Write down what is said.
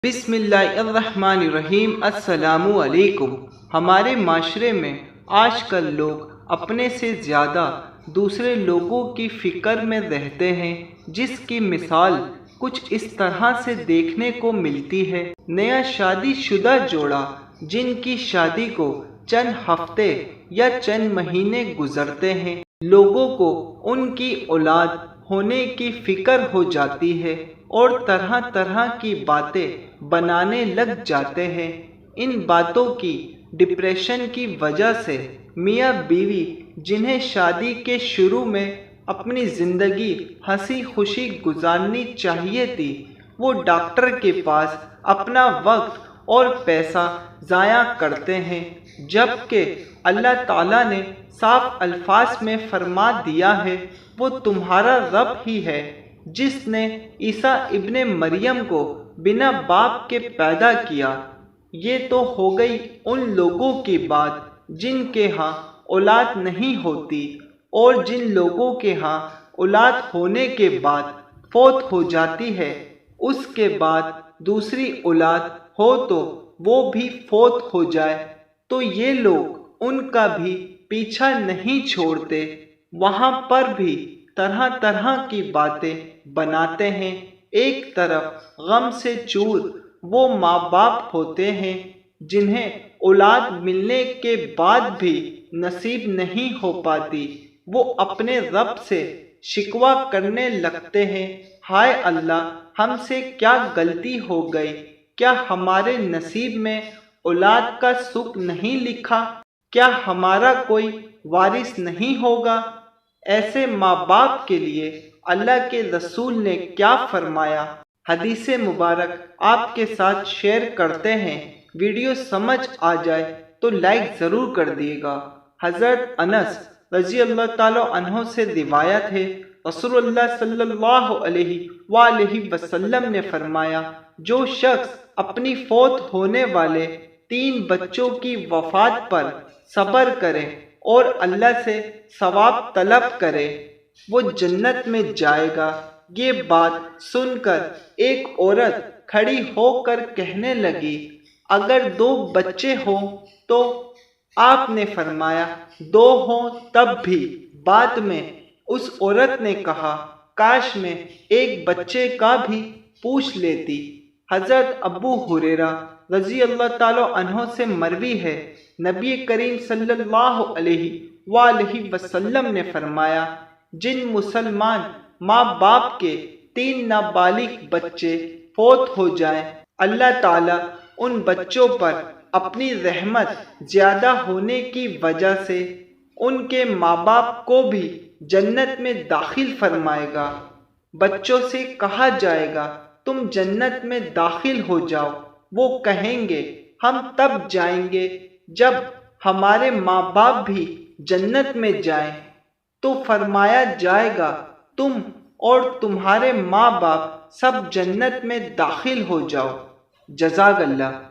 بسم اللہ الرحمن الرحیم۔ السلام علیکم۔ ہمارے معاشرے میں آج کل لوگ اپنے سے زیادہ دوسرے لوگوں کی فکر میں رہتے ہیں، جس کی مثال کچھ اس طرح سے دیکھنے کو ملتی ہے۔ نیا شادی شدہ جوڑا جن کی شادی کو چند ہفتے یا چند مہینے گزرتے ہیں، لوگوں کو ان کی اولاد ہونے کی فکر ہو جاتی ہے اور طرح طرح کی باتیں بنانے لگ جاتے ہیں۔ ان باتوں کی ڈپریشن کی وجہ سے میاں بیوی جنہیں شادی کے شروع میں اپنی زندگی ہنسی خوشی گزارنی چاہیے تھی، وہ ڈاکٹر کے پاس اپنا وقت اور پیسہ ضائع کرتے ہیں، جبکہ اللہ تعالیٰ نے صاف الفاظ میں فرما دیا ہے، وہ تمہارا رب ہی ہے جس نے عیسیٰ ابن مریم کو بنا باپ کے پیدا کیا۔ یہ تو ہو گئی ان لوگوں کی بات جن کے ہاں اولاد نہیں ہوتی، اور جن لوگوں کے ہاں اولاد ہونے کے بعد فوت ہو جاتی ہے، اس کے بعد دوسری اولاد ہو تو وہ بھی فوت ہو جائے تو یہ لوگ ان کا بھی پیچھا نہیں چھوڑتے، وہاں پر بھی طرح طرح کی باتیں بناتے ہیں۔ ایک طرف غم سے چور وہ ماں باپ ہوتے ہیں جنہیں اولاد ملنے کے بعد بھی نصیب نہیں ہو پاتی، وہ اپنے رب سے شکوہ کرنے لگتے ہیں، ہائے اللہ، ہم سے کیا غلطی ہو گئی؟ کیا ہمارے نصیب میں اولاد کا سکھ نہیں لکھا؟ کیا ہمارا کوئی وارث نہیں ہوگا؟ ایسے ماں باپ کے لیے اللہ کے رسول نے کیا فرمایا؟ حدیث مبارک آپ کے ساتھ شیئر کرتے ہیں، ویڈیو سمجھ آ جائے تو لائک ضرور کر دیے گا۔ حضرت انس رضی اللہ تعالی عنہ سے روایت ہے، رسول اللہ صلی اللہ علیہ وآلہ وسلم نے فرمایا، جو شخص اپنی فوت ہونے والے 3 بچوں کی وفات پر صبر کرے اور اللہ سے ثواب طلب کرے، وہ جنت میں جائے گا۔ یہ بات سن کر ایک عورت کھڑی ہو کر کہنے لگی، اگر 2 بچے ہوں تو؟ آپ نے فرمایا 2 ہوں تب بھی۔ بعد میں اس عورت نے کہا، کاش میں ایک بچے کا بھی پوچھ لیتی۔ حضرت ابو ہریرہ رضی اللہ تعالی عنہ سے مروی ہے، نبی کریم صلی اللہ علیہ وآلہ وسلم نے فرمایا، جن مسلمان ماں باپ کے 3 نابالغ بچے فوت ہو جائیں، اللہ تعالیٰ ان بچوں پر اپنی رحمت زیادہ ہونے کی وجہ سے ان کے ماں باپ کو بھی جنت میں داخل فرمائے گا۔ بچوں سے کہا جائے گا، تم جنت میں داخل ہو جاؤ، وہ کہیں گے ہم تب جائیں گے جب ہمارے ماں باپ بھی جنت میں جائیں، تو فرمایا جائے گا تم اور تمہارے ماں باپ سب جنت میں داخل ہو جاؤ۔ جزاک اللہ۔